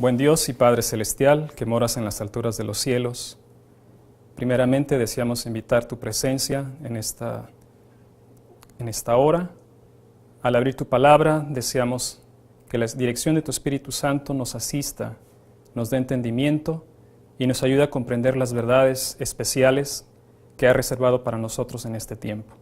Buen Dios y Padre Celestial, que moras en las alturas de los cielos, primeramente deseamos invitar tu presencia en esta hora. Al abrir tu palabra, deseamos que la dirección de tu Espíritu Santo nos asista, nos dé entendimiento y nos ayude a comprender las verdades especiales que ha reservado para nosotros en este tiempo.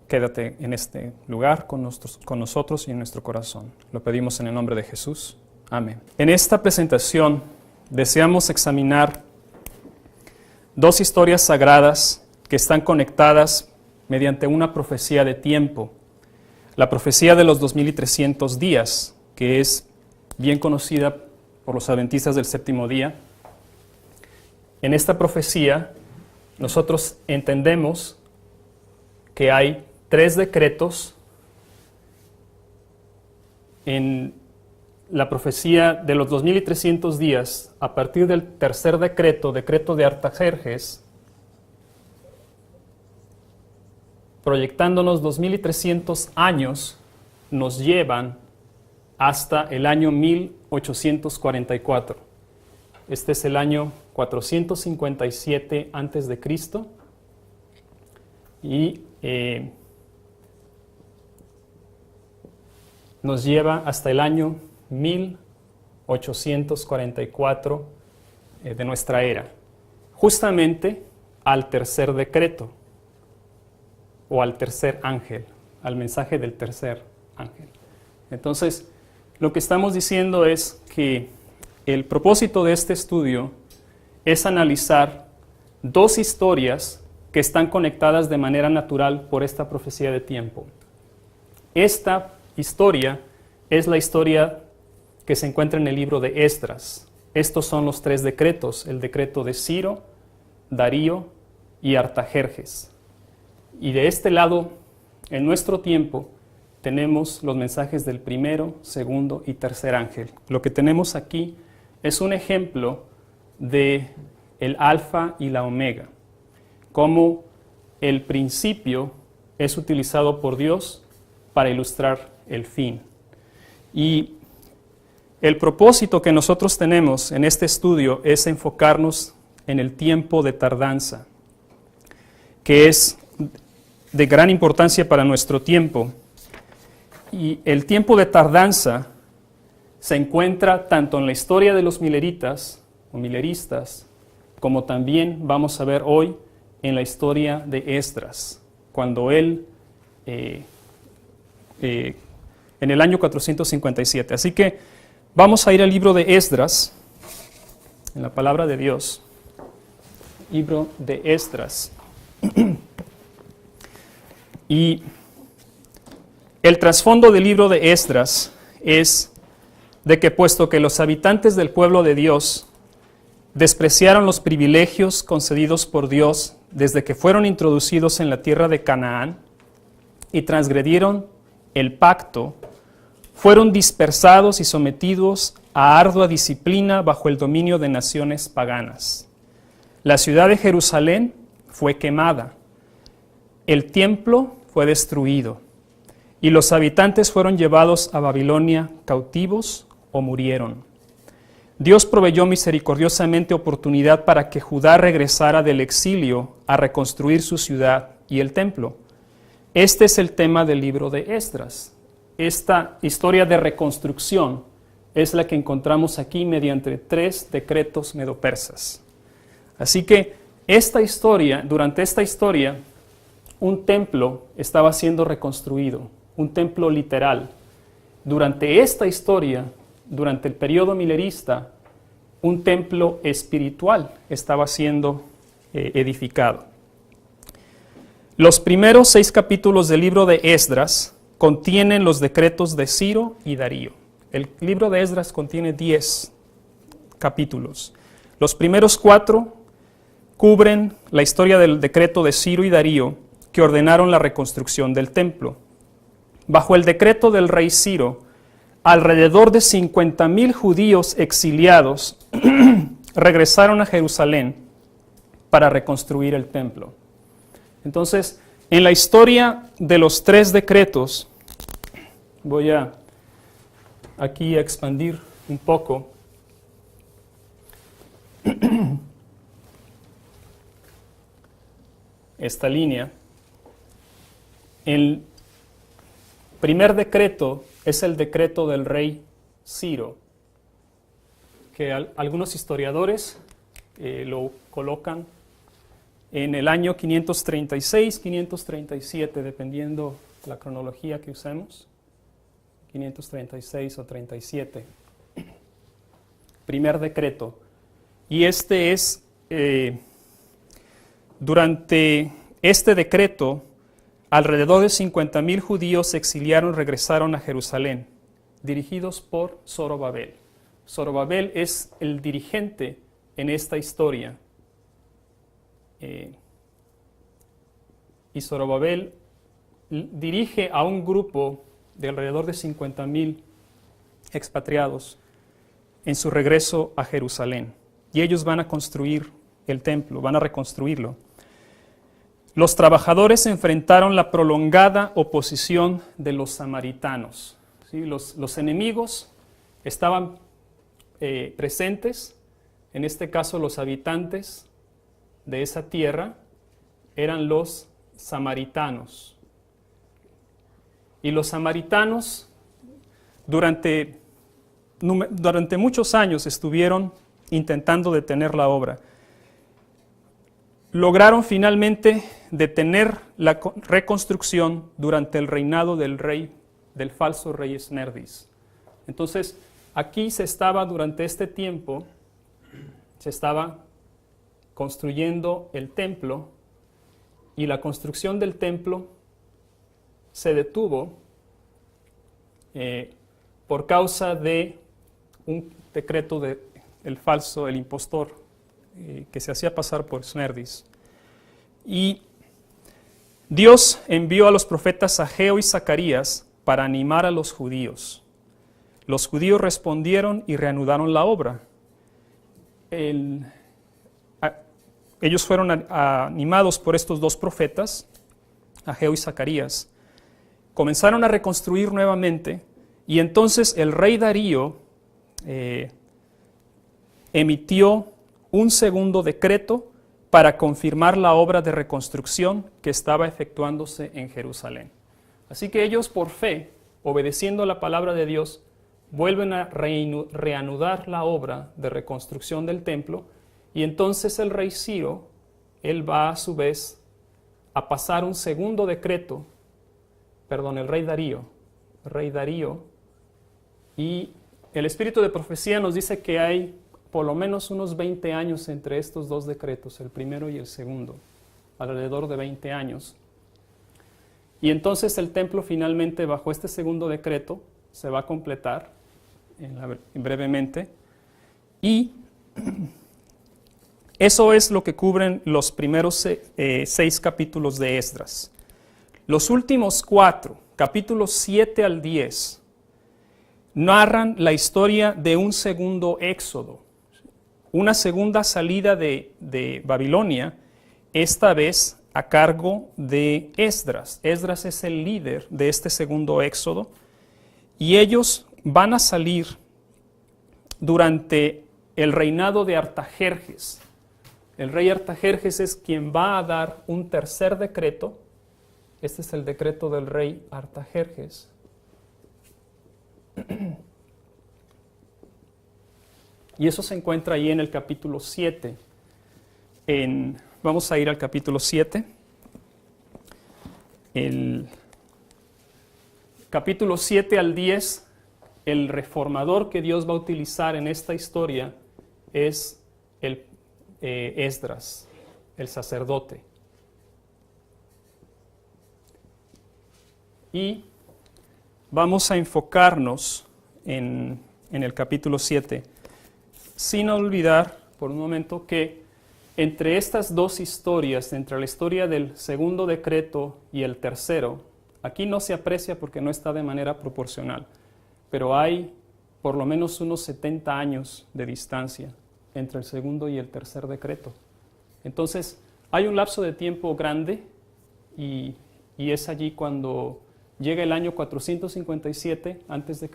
Quédate en este lugar con nosotros y en nuestro corazón. Lo pedimos en el nombre de Jesús. Amén. En esta presentación deseamos examinar dos historias sagradas que están conectadas mediante una profecía de tiempo. La profecía de los 2300 días, que es bien conocida por los adventistas del séptimo día. En esta profecía nosotros entendemos que hay 3 decretos en la profecía de los 2300 días. A partir del tercer decreto de Artajerjes, proyectándonos 2300 años, nos llevan hasta el año 1844. Este es el año 457 antes de Cristo y nos lleva hasta el año 1844 de nuestra era, justamente al tercer decreto o al tercer ángel, al mensaje del tercer ángel. Entonces, lo que estamos diciendo es que el propósito de este estudio es analizar dos historias que están conectadas de manera natural por esta profecía de tiempo. Esta historia es la historia que se encuentra en el libro de Esdras. Estos son los 3 decretos, el decreto de Ciro, Darío y Artajerjes. Y de este lado, en nuestro tiempo, tenemos los mensajes del primero, segundo y tercer ángel. Lo que tenemos aquí es un ejemplo de el alfa y la omega, cómo el principio es utilizado por Dios para ilustrar el fin. Y el propósito que nosotros tenemos en este estudio es enfocarnos en el tiempo de tardanza, que es de gran importancia para nuestro tiempo. Y el tiempo de tardanza se encuentra tanto en la historia de los mileritas o mileristas, como también vamos a ver hoy en la historia de Esdras, cuando él en el año 457. Así que vamos a ir al libro de Esdras, en la palabra de Dios, libro de Esdras. Y el trasfondo del libro de Esdras es de que, puesto que los habitantes del pueblo de Dios despreciaron los privilegios concedidos por Dios desde que fueron introducidos en la tierra de Canaán y transgredieron el pacto, fueron dispersados y sometidos a ardua disciplina bajo el dominio de naciones paganas. La ciudad de Jerusalén fue quemada, el templo fue destruido, y los habitantes fueron llevados a Babilonia cautivos o murieron. Dios proveyó misericordiosamente oportunidad para que Judá regresara del exilio a reconstruir su ciudad y el templo. Este es el tema del libro de Esdras. Esta historia de reconstrucción es la que encontramos aquí mediante 3 decretos medopersas. Así que durante esta historia, un templo estaba siendo reconstruido, un templo literal. Durante esta historia, durante el periodo milerista, un templo espiritual estaba siendo edificado. Los primeros 6 capítulos del libro de Esdras contienen los decretos de Ciro y Darío. El libro de Esdras contiene 10 capítulos. Los primeros 4 cubren la historia del decreto de Ciro y Darío, que ordenaron la reconstrucción del templo. Bajo el decreto del rey Ciro, alrededor de 50,000 judíos exiliados regresaron a Jerusalén para reconstruir el templo. Entonces, en la historia de los 3 decretos, voy a aquí a expandir un poco. esta línea. El primer decreto es el decreto del rey Ciro, que algunos historiadores lo colocan en el año 536, 537, dependiendo la cronología que usemos, 536 o 37. Primer decreto. Y este es, durante este decreto, alrededor de 50,000 judíos se exiliaron y regresaron a Jerusalén, dirigidos por Zorobabel. Zorobabel es el dirigente en esta historia. Y Zorobabel dirige a un grupo de alrededor de 50,000 expatriados en su regreso a Jerusalén. Y ellos van a construir el templo, van a reconstruirlo. Los trabajadores enfrentaron la prolongada oposición de los samaritanos. ¿Sí? Los enemigos estaban presentes, en este caso los habitantes de esa tierra eran los samaritanos. Y los samaritanos durante muchos años estuvieron intentando detener la obra. Lograron finalmente detener la reconstrucción durante el reinado del falso rey Esmerdis. Entonces, aquí durante este tiempo, se estaba construyendo el templo, y la construcción del templo se detuvo por causa de un decreto del el impostor, que se hacía pasar por Esmerdis. Y Dios envió a los profetas Ageo y Zacarías para animar a los judíos. Los judíos respondieron y reanudaron la obra. Ellos fueron animados por estos dos profetas, Ageo y Zacarías. Comenzaron a reconstruir nuevamente, y entonces el rey Darío emitió un segundo decreto para confirmar la obra de reconstrucción que estaba efectuándose en Jerusalén. Así que ellos, por fe, obedeciendo la palabra de Dios, vuelven a reanudar la obra de reconstrucción del templo, y entonces el rey Ciro, él va a su vez a pasar un segundo decreto, el rey Darío, y el espíritu de profecía nos dice que hay por lo menos unos 20 años entre estos dos decretos, el primero y el segundo, alrededor de 20 años. Y entonces el templo finalmente, bajo este segundo decreto, se va a completar brevemente, y eso es lo que cubren los primeros 6 capítulos de Esdras. Los últimos 4, capítulos 7 al 10, narran la historia de un segundo éxodo, una segunda salida de Babilonia, esta vez a cargo de Esdras. Esdras es el líder de este segundo éxodo, y ellos van a salir durante el reinado de Artajerjes. El rey Artajerjes es quien va a dar un tercer decreto. Este es el decreto del rey Artajerjes. Y eso se encuentra ahí en el capítulo 7. Vamos a ir al capítulo 7. El capítulo 7 al 10, el reformador que Dios va a utilizar en esta historia es Esdras, el sacerdote. Y vamos a enfocarnos en el capítulo 7, sin olvidar por un momento que entre estas dos historias, entre la historia del segundo decreto y el tercero, aquí no se aprecia porque no está de manera proporcional, pero hay por lo menos unos 70 años de distancia entre el segundo y el tercer decreto. Entonces, hay un lapso de tiempo grande, y es allí cuando llega el año 457 a.C.,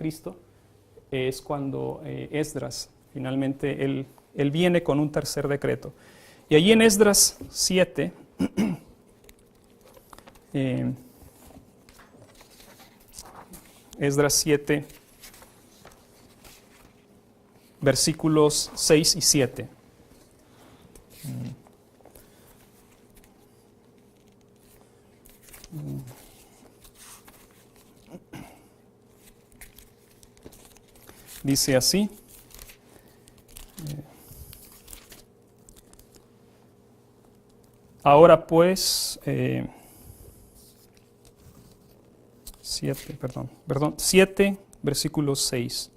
es cuando Esdras finalmente él Él viene con un tercer decreto. Y allí en Esdras 7, Esdras 7, versículos 6 y 7. Dice así. Ahora pues, 7, versículo 6.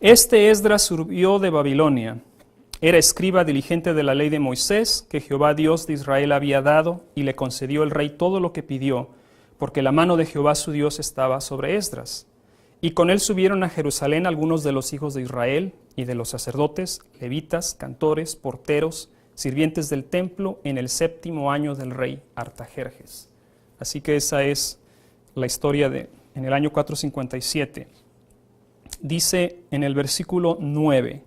Este Esdras subió de Babilonia. Era escriba diligente de la ley de Moisés, que Jehová Dios de Israel había dado, y le concedió el rey todo lo que pidió, porque la mano de Jehová su Dios estaba sobre Esdras. Y con él subieron a Jerusalén algunos de los hijos de Israel y de los sacerdotes, levitas, cantores, porteros, sirvientes del templo, en el 7º año del rey Artajerjes. Así que esa es la historia en el año 457. Dice en el versículo 9.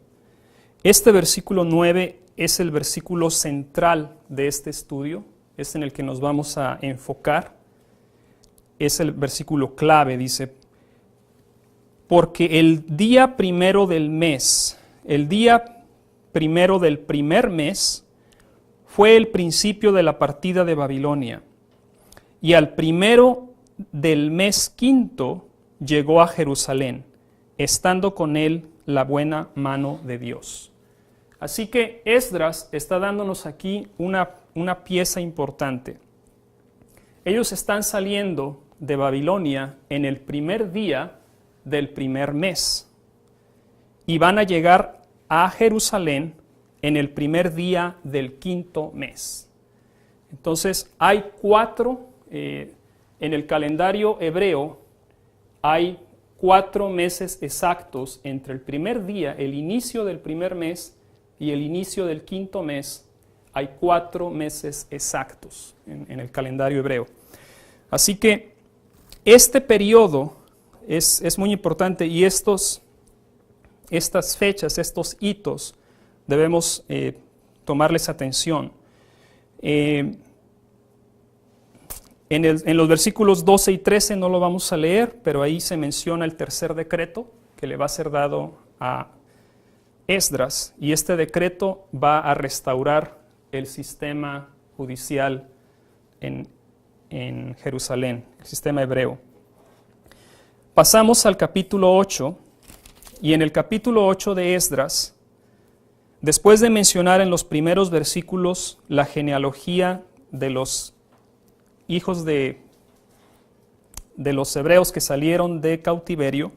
Este versículo 9 es el versículo central de este estudio, es en el que nos vamos a enfocar. Es el versículo clave, dice: porque el día primero del mes, el día primero del primer mes, fue el principio de la partida de Babilonia. Y al primero del mes quinto llegó a Jerusalén, estando con él la buena mano de Dios. Así que Esdras está dándonos aquí una pieza importante. Ellos están saliendo de Babilonia en el primer día del primer mes y van a llegar a Jerusalén en el primer día del quinto mes. Entonces hay 4, en el calendario hebreo hay 4 meses exactos entre el primer día, el inicio del primer mes, y el inicio del quinto mes. Hay 4 meses exactos en el calendario hebreo. Así que este periodo es muy importante, y estas fechas, estos hitos, debemos tomarles atención. En los versículos 12 y 13 no lo vamos a leer, pero ahí se menciona el tercer decreto que le va a ser dado a Esdras, y este decreto va a restaurar el sistema judicial en Jerusalén, el sistema hebreo. Pasamos al capítulo 8, y en el capítulo 8 de Esdras, después de mencionar en los primeros versículos la genealogía de los hijos de los hebreos que salieron de cautiverio,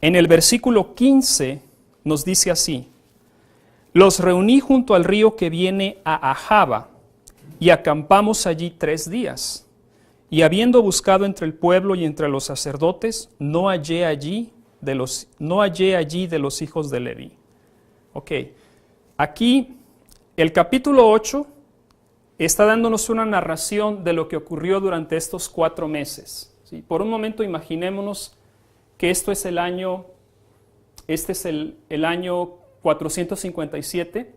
en el versículo 15 nos dice así: los reuní junto al río que viene a Ahava, y acampamos allí 3 días. Y habiendo buscado entre el pueblo y entre los sacerdotes, no hallé allí de los hijos de Leví. Ok, aquí el capítulo 8 está dándonos una narración de lo que ocurrió durante estos 4 meses. ¿Sí? Por un momento imaginémonos que este es el año 457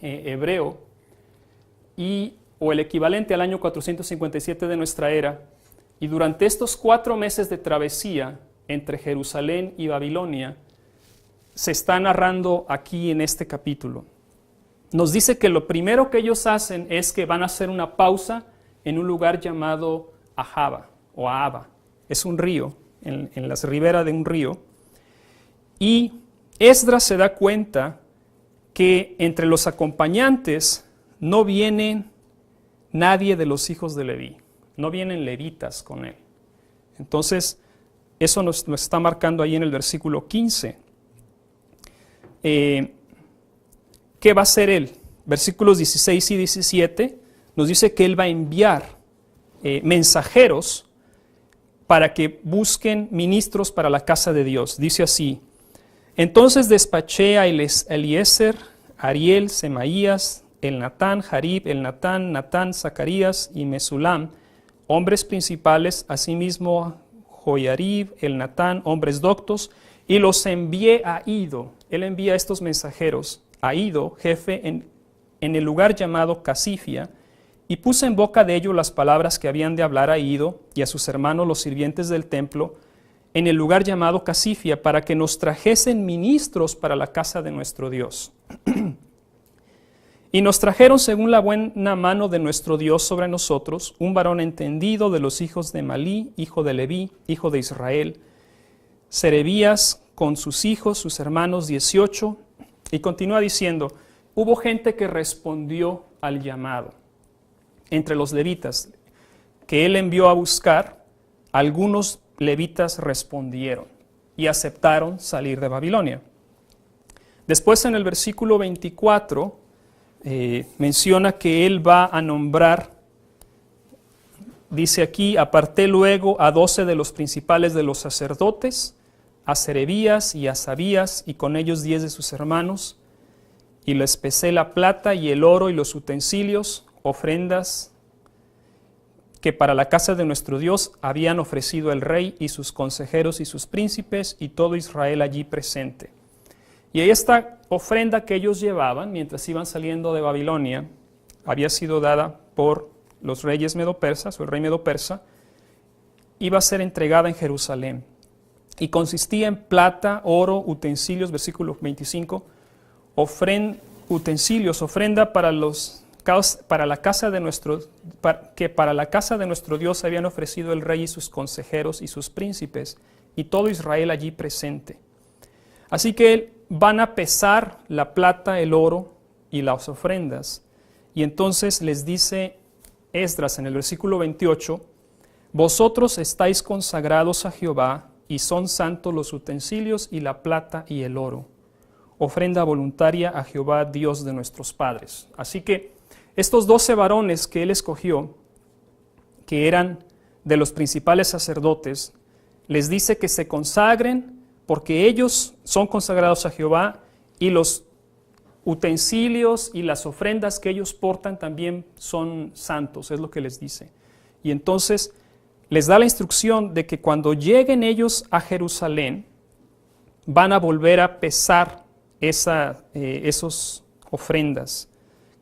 hebreo, o el equivalente al año 457 de nuestra era, y durante estos 4 meses de travesía entre Jerusalén y Babilonia, se está narrando aquí en este capítulo. Nos dice que lo primero que ellos hacen es que van a hacer una pausa en un lugar llamado Ahava o Ahava. Es un río, en las riberas de un río. Y Esdras se da cuenta que entre los acompañantes no vienen nadie de los hijos de Leví, no vienen levitas con él. Entonces, eso nos está marcando ahí en el versículo 15. ¿Qué va a hacer él? Versículos 16 y 17 nos dice que él va a enviar mensajeros para que busquen ministros para la casa de Dios. Dice así: entonces despaché a Eliezer, Ariel, Semaías, Elnatán, Jarib, Natán, Zacarías y Mesulam, hombres principales, asimismo Joiarib, Elnatán, hombres doctos, y los envié a Iddo. Él envía a estos mensajeros a Iddo, jefe, en el lugar llamado Casifia, y puse en boca de ellos las palabras que habían de hablar a Iddo y a sus hermanos los sirvientes del templo, en el lugar llamado Casifia, para que nos trajesen ministros para la casa de nuestro Dios. Y nos trajeron según la buena mano de nuestro Dios sobre nosotros, un varón entendido de los hijos de Malí, hijo de Leví, hijo de Israel, Serebías con sus hijos, sus hermanos, 18, y continúa diciendo, hubo gente que respondió al llamado. Entre los levitas que él envió a buscar, algunos levitas respondieron y aceptaron salir de Babilonia. Después en el versículo 24 menciona que él va a nombrar, dice aquí, aparté luego a 12 de los principales de los sacerdotes, a Serebías y a Sabías, y con ellos 10 de sus hermanos, y les pesé la plata y el oro y los utensilios, ofrendas que para la casa de nuestro Dios habían ofrecido el rey y sus consejeros y sus príncipes y todo Israel allí presente. Y esta ofrenda que ellos llevaban mientras iban saliendo de Babilonia había sido dada por los reyes medo-persas o el rey medo-persa, iba a ser entregada en Jerusalén y consistía en plata, oro, utensilios, versículo 25, utensilios, ofrenda para la casa de nuestro Dios habían ofrecido el rey y sus consejeros y sus príncipes y todo Israel allí presente. Así que van a pesar la plata, el oro y las ofrendas. Y entonces les dice Esdras en el versículo 28, vosotros estáis consagrados a Jehová y son santos los utensilios y la plata y el oro. Ofrenda voluntaria a Jehová, Dios de nuestros padres. Así que estos 12 varones que él escogió, que eran de los principales sacerdotes, les dice que se consagren porque ellos son consagrados a Jehová y los utensilios y las ofrendas que ellos portan también son santos, es lo que les dice. Y entonces les da la instrucción de que cuando lleguen ellos a Jerusalén, van a volver a pesar esas ofrendas.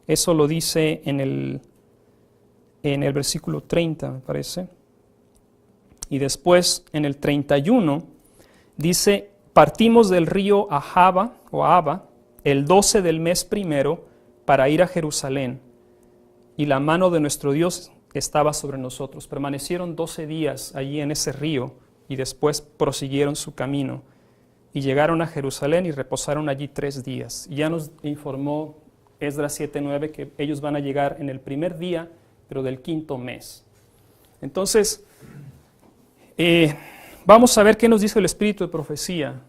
Eso lo dice en el versículo 30, me parece. Y después, en el 31, dice, partimos del río Ahava, el 12 del mes primero, para ir a Jerusalén. Y la mano de nuestro Dios estaba sobre nosotros. Permanecieron 12 días allí en ese río y después prosiguieron su camino. Y llegaron a Jerusalén y reposaron allí 3 días. Y ya nos informó Esdras 7:9 que ellos van a llegar en el primer día, pero del 5º mes. Entonces, vamos a ver qué nos dice el Espíritu de Profecía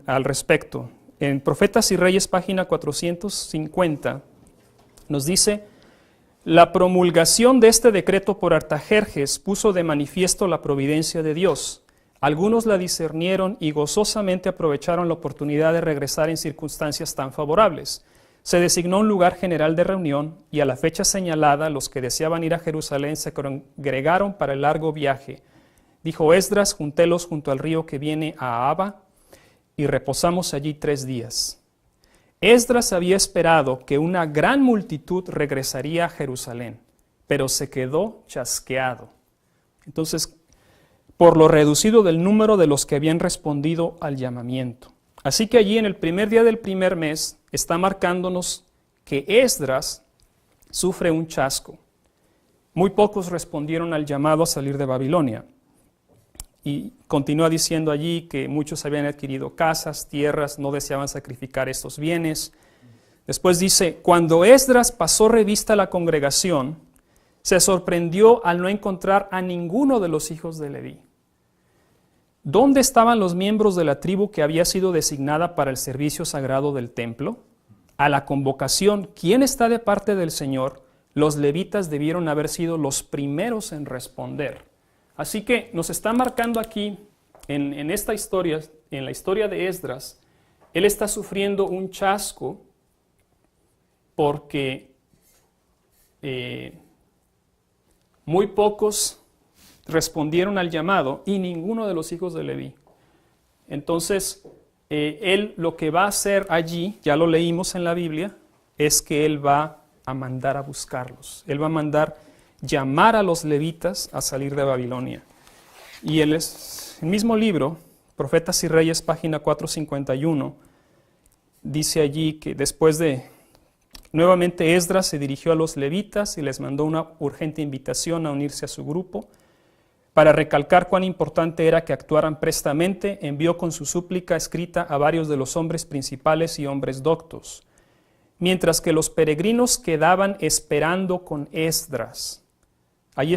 al respecto. En Profetas y Reyes, página 450, nos dice, la promulgación de este decreto por Artajerjes puso de manifiesto la providencia de Dios. Algunos la discernieron y gozosamente aprovecharon la oportunidad de regresar en circunstancias tan favorables. Se designó un lugar general de reunión y a la fecha señalada los que deseaban ir a Jerusalén se congregaron para el largo viaje. Dijo Esdras, juntélos junto al río que viene a Ahava y reposamos allí 3 días. Esdras había esperado que una gran multitud regresaría a Jerusalén, pero se quedó chasqueado. Entonces, por lo reducido del número de los que habían respondido al llamamiento. Así que allí en el primer día del primer mes está marcándonos que Esdras sufre un chasco. Muy pocos respondieron al llamado a salir de Babilonia. Y continúa diciendo allí que muchos habían adquirido casas, tierras, no deseaban sacrificar estos bienes. Después dice, cuando Esdras pasó revista a la congregación, se sorprendió al no encontrar a ninguno de los hijos de Leví. ¿Dónde estaban los miembros de la tribu que había sido designada para el servicio sagrado del templo? A la convocación, ¿quién está de parte del Señor? Los levitas debieron haber sido los primeros en responder. Así que nos está marcando aquí, en esta historia, en la historia de Esdras, él está sufriendo un chasco porque muy pocos respondieron al llamado y ninguno de los hijos de Leví. Entonces, él lo que va a hacer allí, ya lo leímos en la Biblia, es que él va a mandar a buscarlos. Él va a mandar llamar a los levitas a salir de Babilonia. Y el mismo libro, Profetas y Reyes, página 451, dice allí que después de, nuevamente Esdras se dirigió a los levitas y les mandó una urgente invitación a unirse a su grupo. Para recalcar cuán importante era que actuaran prestamente, envió con su súplica escrita a varios de los hombres principales y hombres doctos, mientras que los peregrinos quedaban esperando con Esdras. Ahí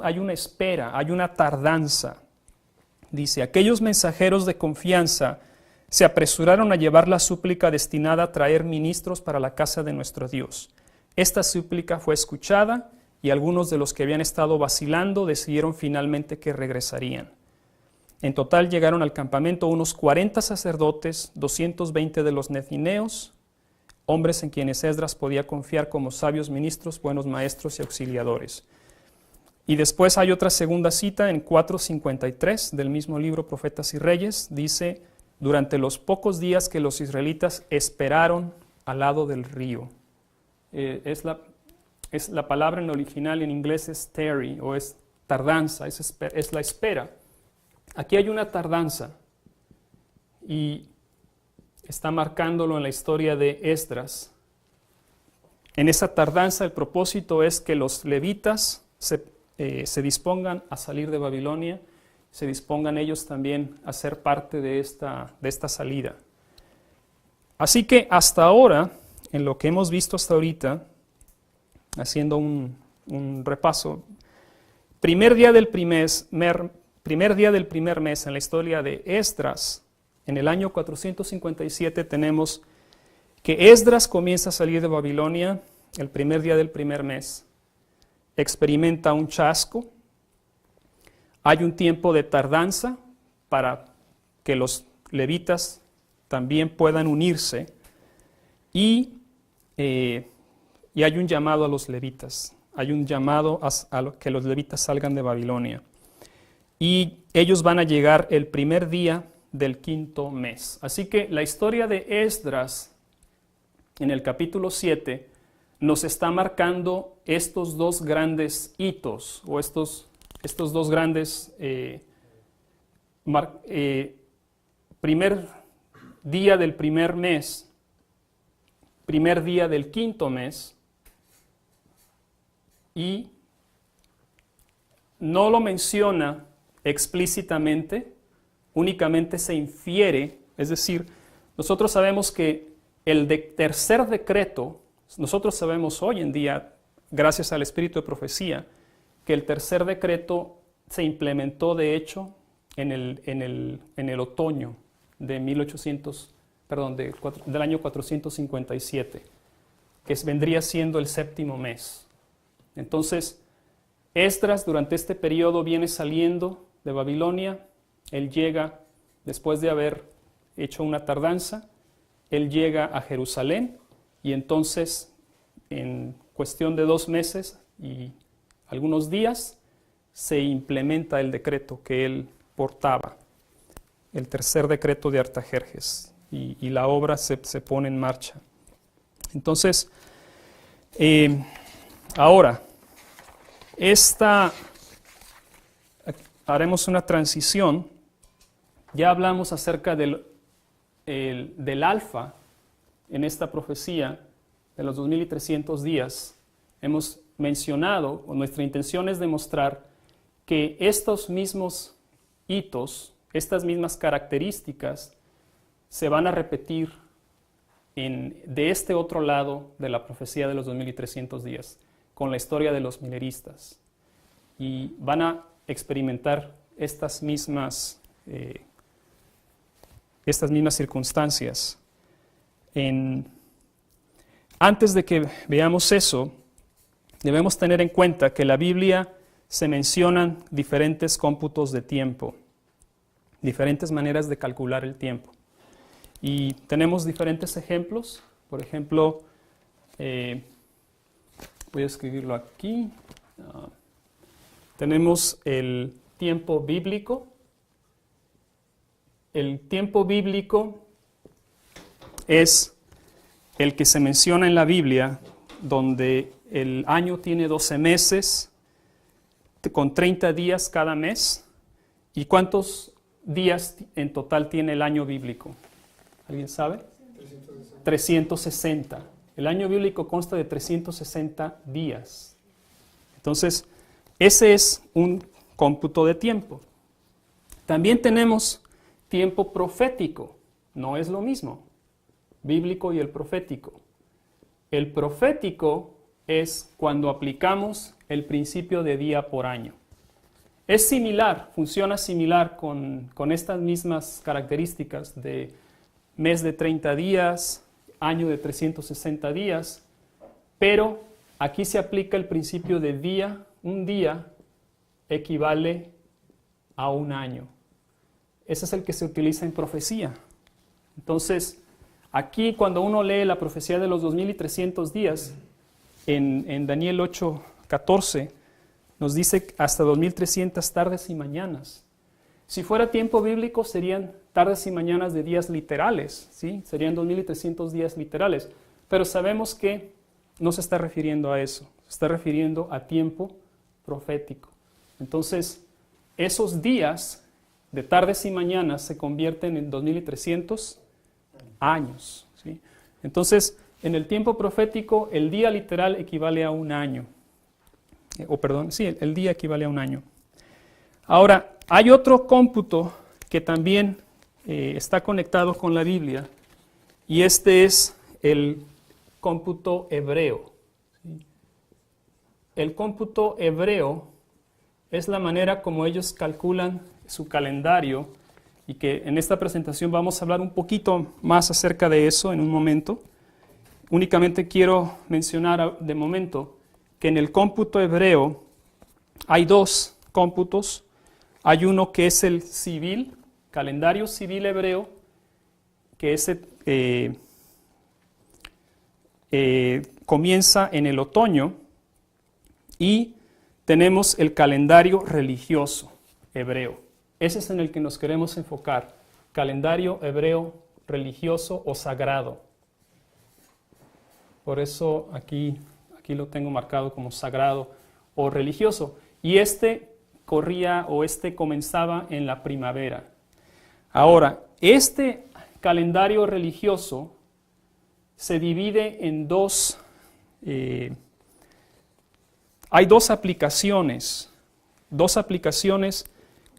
hay una espera, hay una tardanza. Dice, aquellos mensajeros de confianza se apresuraron a llevar la súplica destinada a traer ministros para la casa de nuestro Dios. Esta súplica fue escuchada y algunos de los que habían estado vacilando decidieron finalmente que regresarían. En total llegaron al campamento unos 40 sacerdotes, 220 de los nethineos, hombres en quienes Esdras podía confiar como sabios ministros, buenos maestros y auxiliadores. Y después hay otra segunda cita en 4:53 del mismo libro Profetas y Reyes. Dice, durante los pocos días que los israelitas esperaron al lado del río. Es la palabra en original en inglés es tarry, o es tardanza, es la espera. Aquí hay una tardanza y está marcándolo en la historia de Esdras. En esa tardanza el propósito es que los levitas se dispongan a salir de Babilonia, se dispongan ellos también a ser parte de esta salida. Así que hasta ahora, en lo que hemos visto hasta ahorita, haciendo un repaso, primer día del primer mes en la historia de Esdras, en el año 457 tenemos que Esdras comienza a salir de Babilonia el primer día del primer mes. Experimenta un chasco, hay un tiempo de tardanza para que los levitas también puedan unirse y hay un llamado a los levitas, hay un llamado a que los levitas salgan de Babilonia. Y ellos van a llegar el primer día del quinto mes. Así que la historia de Esdras en el capítulo 7 nos está marcando estos dos grandes hitos, o estos dos grandes primer día del primer mes, primer día del quinto mes, y no lo menciona explícitamente, únicamente se infiere, es decir, nosotros sabemos que el tercer decreto, nosotros sabemos hoy en día, gracias al espíritu de profecía, que el tercer decreto se implementó de hecho en el otoño de del año 457, que vendría siendo el séptimo mes. Entonces, Esdras durante este periodo viene saliendo de Babilonia, él llega, después de haber hecho una tardanza, él llega a Jerusalén y entonces en cuestión de 2 meses y algunos días se implementa el decreto que él portaba, el tercer decreto de Artajerjes, y la obra se pone en marcha. Entonces, ahora, haremos una transición. Ya hablamos acerca del alfa en esta profecía de los 2300 días. Hemos mencionado, o nuestra intención es demostrar que estos mismos hitos, estas mismas características, se van a repetir de este otro lado de la profecía de los 2300 días, con la historia de los mileristas. Y van a experimentar estas mismas circunstancias. Antes de que veamos eso, debemos tener en cuenta que en la Biblia se mencionan diferentes cómputos de tiempo, diferentes maneras de calcular el tiempo. Y tenemos diferentes ejemplos. Por ejemplo, voy a escribirlo aquí. Tenemos el tiempo bíblico, el tiempo bíblico es el que se menciona en la Biblia, donde el año tiene 12 meses, con 30 días cada mes. ¿Y cuántos días en total tiene el año bíblico? ¿Alguien sabe? 360. El año bíblico consta de 360 días. Entonces, ese es un cómputo de tiempo. También tenemos tiempo profético. No es lo mismo, bíblico y el profético. El profético es cuando aplicamos el principio de día por año. Es similar, funciona similar con estas mismas características de mes de 30 días, año de 360 días, pero aquí se aplica el principio de día. Un día equivale a un año. Ese es el que se utiliza en profecía. Entonces, aquí cuando uno lee la profecía de los 2300 días, en Daniel 8:14, nos dice hasta 2300 tardes y mañanas. Si fuera tiempo bíblico, serían tardes y mañanas de días literales, ¿sí? Serían 2300 días literales. Pero sabemos que no se está refiriendo a eso, se está refiriendo a tiempo profético. Entonces, esos días de tardes y mañanas se convierten en 2300 años, ¿sí? Entonces, en el tiempo profético, el día literal equivale a un año. El día equivale a un año. Ahora, hay otro cómputo que también está conectado con la Biblia, y este es el cómputo hebreo. ¿Sí? El cómputo hebreo es la manera como ellos calculan su calendario, y que en esta presentación vamos a hablar un poquito más acerca de eso en un momento. Únicamente quiero mencionar de momento que en el cómputo hebreo hay dos cómputos. Hay uno que es el civil, calendario civil hebreo, que comienza en el otoño, y tenemos el calendario religioso hebreo. Ese es en el que nos queremos enfocar, calendario hebreo religioso o sagrado. Por eso aquí lo tengo marcado como sagrado o religioso. Y este comenzaba en la primavera. Ahora, este calendario religioso se divide en dos. Hay dos aplicaciones.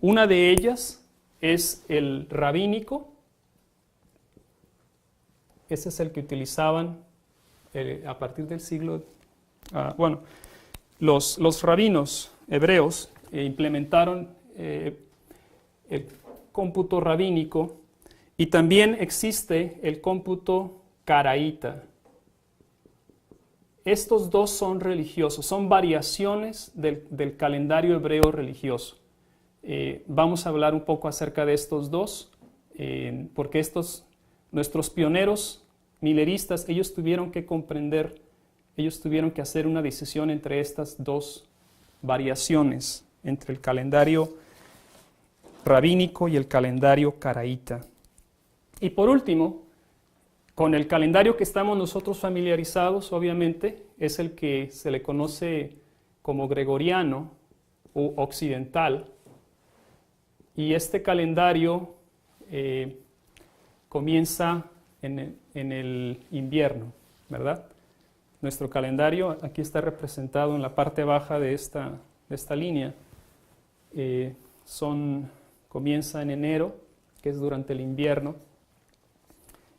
Una de ellas es el rabínico. Ese es el que utilizaban a partir del siglo. Los rabinos hebreos implementaron el cómputo rabínico, y también existe el cómputo caraíta. Estos dos son religiosos, son variaciones del calendario hebreo religioso. Vamos a hablar un poco acerca de estos dos, porque nuestros pioneros mileristas, ellos tuvieron que comprender, ellos tuvieron que hacer una decisión entre estas dos variaciones, entre el calendario rabínico y el calendario caraíta. Y por último, con el calendario que estamos nosotros familiarizados, obviamente, es el que se le conoce como gregoriano o occidental. Y este calendario comienza en el invierno, ¿verdad? Nuestro calendario aquí está representado en la parte baja de esta línea. Comienza en enero, que es durante el invierno,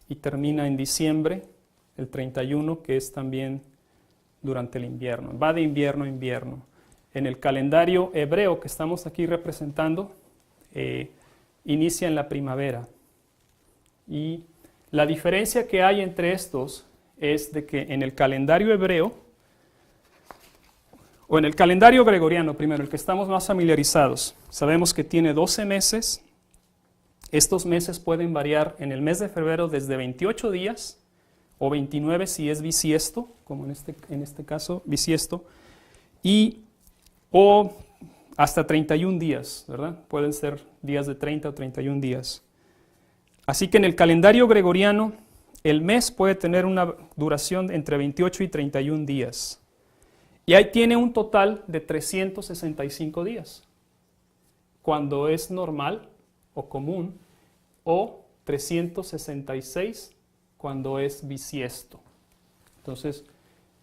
y termina en diciembre, el 31, que es también durante el invierno. Va de invierno a invierno. En el calendario hebreo que estamos aquí representando, inicia en la primavera. Y la diferencia que hay entre estos es de que en el calendario hebreo, o en el calendario gregoriano primero, el que estamos más familiarizados, sabemos que tiene 12 meses. Estos meses pueden variar en el mes de febrero desde 28 días o 29 si es bisiesto, como en este caso bisiesto, o hasta 31 días, ¿verdad? Pueden ser días de 30 o 31 días. Así que en el calendario gregoriano, el mes puede tener una duración entre 28 y 31 días. Y ahí tiene un total de 365 días, cuando es normal o común, o 366 cuando es bisiesto. Entonces,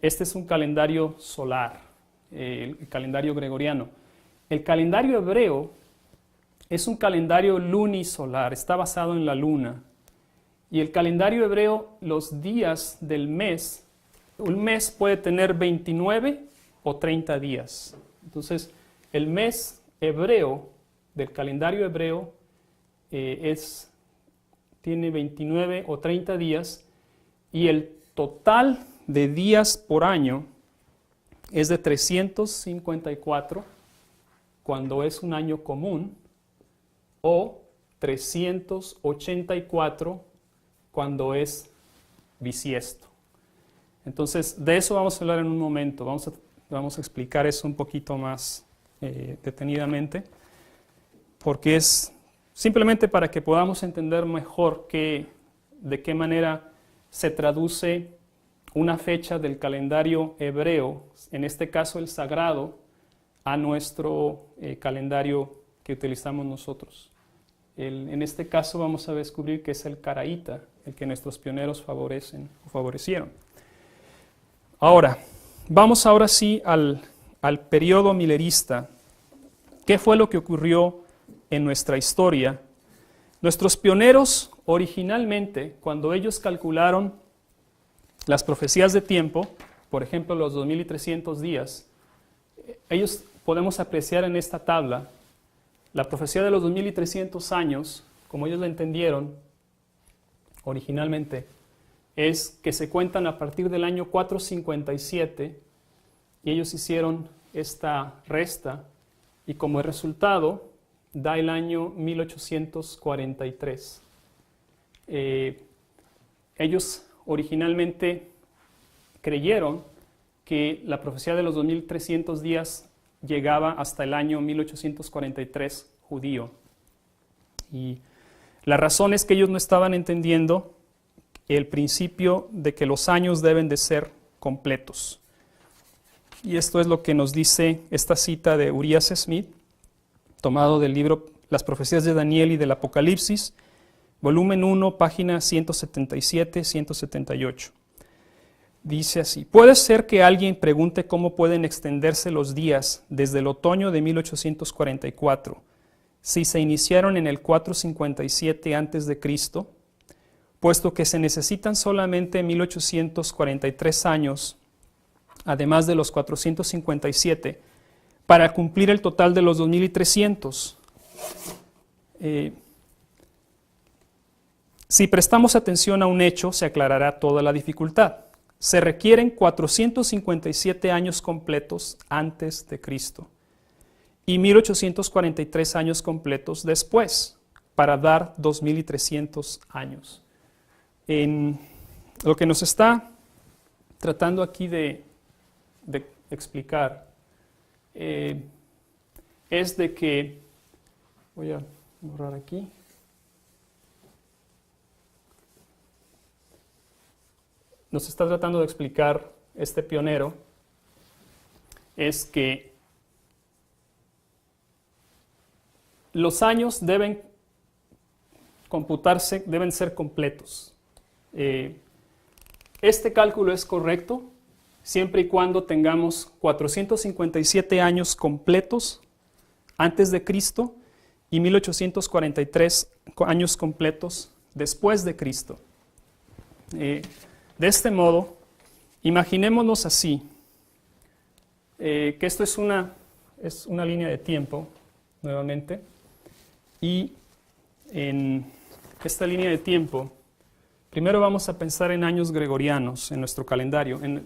este es un calendario solar, el calendario gregoriano. El calendario hebreo es un calendario lunisolar, está basado en la luna. Y el calendario hebreo, los días del mes, un mes puede tener 29 o 30 días. Entonces, el mes hebreo, del calendario hebreo, tiene 29 o 30 días, y el total de días por año es de 354 cuando es un año común, o 384 cuando es bisiesto. Entonces, de eso vamos a hablar en un momento. Vamos a explicar eso un poquito más detenidamente, porque es simplemente para que podamos entender mejor de qué manera se traduce una fecha del calendario hebreo, en este caso el sagrado, a nuestro calendario que utilizamos nosotros. En este caso vamos a descubrir que es el caraíta, el que nuestros pioneros favorecieron. Ahora, vamos ahora sí al periodo milerista. ¿Qué fue lo que ocurrió en nuestra historia? Nuestros pioneros originalmente, cuando ellos calcularon las profecías de tiempo, por ejemplo los 2300 días, ellos podemos apreciar en esta tabla la profecía de los 2300 años, como ellos la entendieron originalmente, es que se cuentan a partir del año 457, y ellos hicieron esta resta, y como resultado da el año 1843. Ellos originalmente creyeron que la profecía de los 2300 días llegaba hasta el año 1843 judío. Y la razón es que ellos no estaban entendiendo el principio de que los años deben de ser completos. Y esto es lo que nos dice esta cita de Urias Smith, tomado del libro Las profecías de Daniel y del Apocalipsis, volumen 1, página 177-178. Dice así: puede ser que alguien pregunte cómo pueden extenderse los días desde el otoño de 1844, si se iniciaron en el 457 a.C., puesto que se necesitan solamente 1843 años, además de los 457, para cumplir el total de los 2300. Si prestamos atención a un hecho, se aclarará toda la dificultad. Se requieren 457 años completos antes de Cristo y 1843 años completos después, para dar 2300 años. Lo que nos está tratando aquí de explicar es de que, voy a borrar aquí, nos está tratando de explicar este pionero, es que los años deben computarse, deben ser completos. Este cálculo es correcto siempre y cuando tengamos 457 años completos antes de Cristo y 1843 años completos después de Cristo. De este modo, imaginémonos así, que esto es una línea de tiempo, nuevamente, y en esta línea de tiempo, primero vamos a pensar en años gregorianos en nuestro calendario, en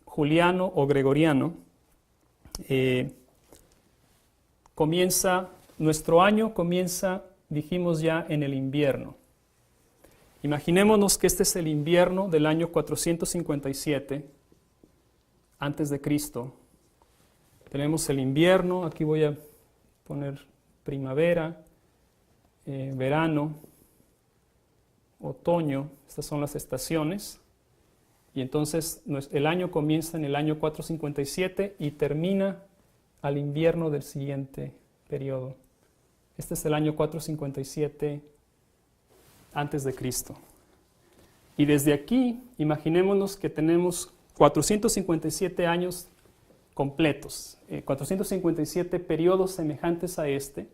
juliano o gregoriano. Nuestro año comienza, dijimos ya, en el invierno. Imaginémonos que este es el invierno del año 457 antes de Cristo. Tenemos el invierno, aquí voy a poner primavera, verano, otoño, estas son las estaciones. Y entonces el año comienza en el año 457 y termina al invierno del siguiente periodo. Este es el año 457 antes de Cristo. Y desde aquí, imaginémonos que tenemos 457 años completos, 457 periodos semejantes a este,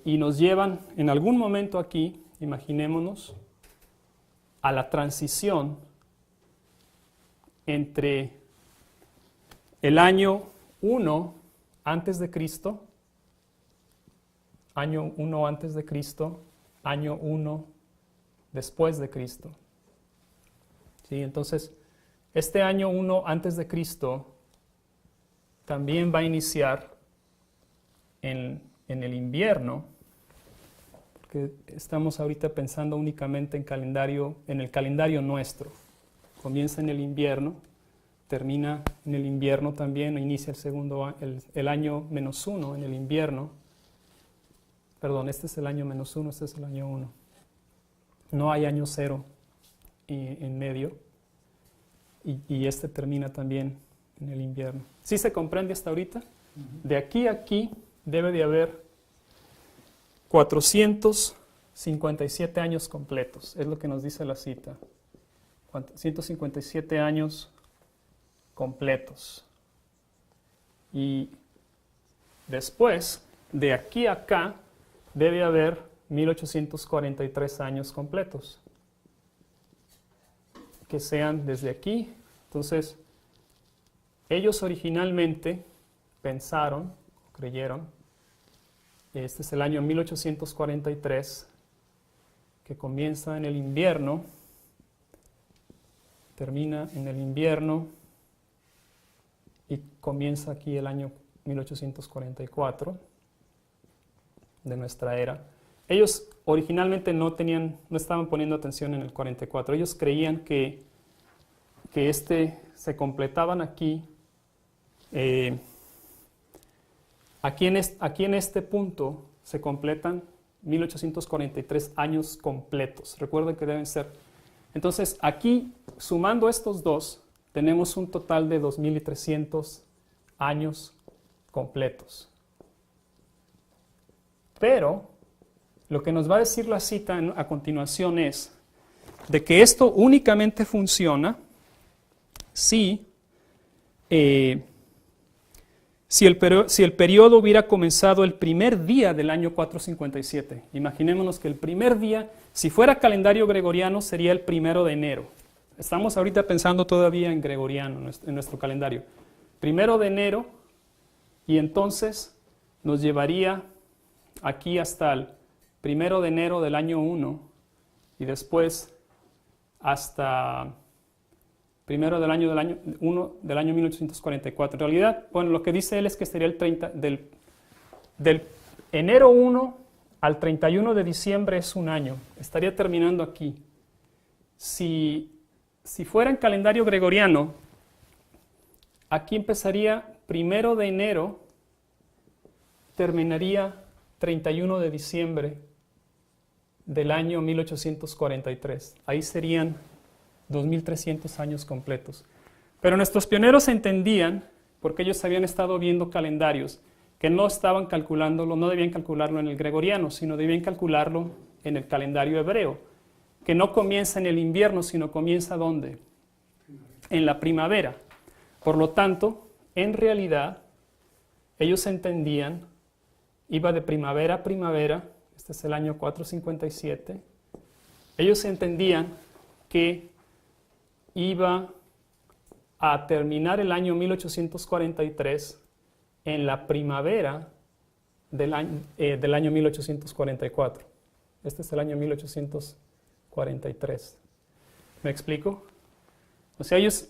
y nos llevan en algún momento aquí, imaginémonos, a la transición entre el año 1 antes de Cristo, año 1 antes de Cristo, año 1 después de Cristo. ¿Sí? Entonces, este año 1 antes de Cristo también va a iniciar en el invierno, porque estamos ahorita pensando únicamente en el calendario nuestro. Comienza en el invierno, termina en el invierno también, inicia el año -1 en el invierno. Perdón, este es el año -1, este es el año 1. No hay año 0 en medio. Y este termina también en el invierno. ¿Sí se comprende hasta ahorita? De aquí a aquí debe de haber 457 años completos. Es lo que nos dice la cita. 157 años completos. Y después, de aquí a acá, debe haber 1843 años completos. Que sean desde aquí. Entonces, ellos originalmente pensaron, creyeron, este es el año 1843, que comienza en el invierno, termina en el invierno y comienza aquí el año 1844 de nuestra era. Ellos originalmente no estaban poniendo atención en el 44. Ellos creían que se completaban aquí. Aquí en este punto se completan 1843 años completos. Recuerden que deben ser. Entonces, aquí, sumando estos dos, tenemos un total de 2300 años completos. Pero lo que nos va a decir la cita a continuación es de que esto únicamente funciona si el periodo hubiera comenzado el primer día del año 457. Imaginémonos que el primer día, si fuera calendario gregoriano, sería el 1 de enero. Estamos ahorita pensando todavía en gregoriano, en nuestro calendario. 1 de enero, y entonces nos llevaría aquí hasta el 1 de enero del año 1, y después hasta 1 del año 1 del año 1844. En realidad, bueno, lo que dice él es que sería el 30 del enero 1 al 31 de diciembre es un año. Estaría terminando aquí. Si fuera en calendario gregoriano, aquí empezaría 1 de enero, terminaría 31 de diciembre del año 1843. Ahí serían 2300 años completos. Pero nuestros pioneros entendían, porque ellos habían estado viendo calendarios, que no estaban calculándolo, no debían calcularlo en el gregoriano, sino debían calcularlo en el calendario hebreo, que no comienza en el invierno, sino comienza ¿dónde? En la primavera. Por lo tanto, en realidad, ellos entendían, iba de primavera a primavera, este es el año 457, ellos entendían que iba a terminar el año 1843 en la primavera del año 1844. Este es el año 1843. ¿Me explico? O sea, es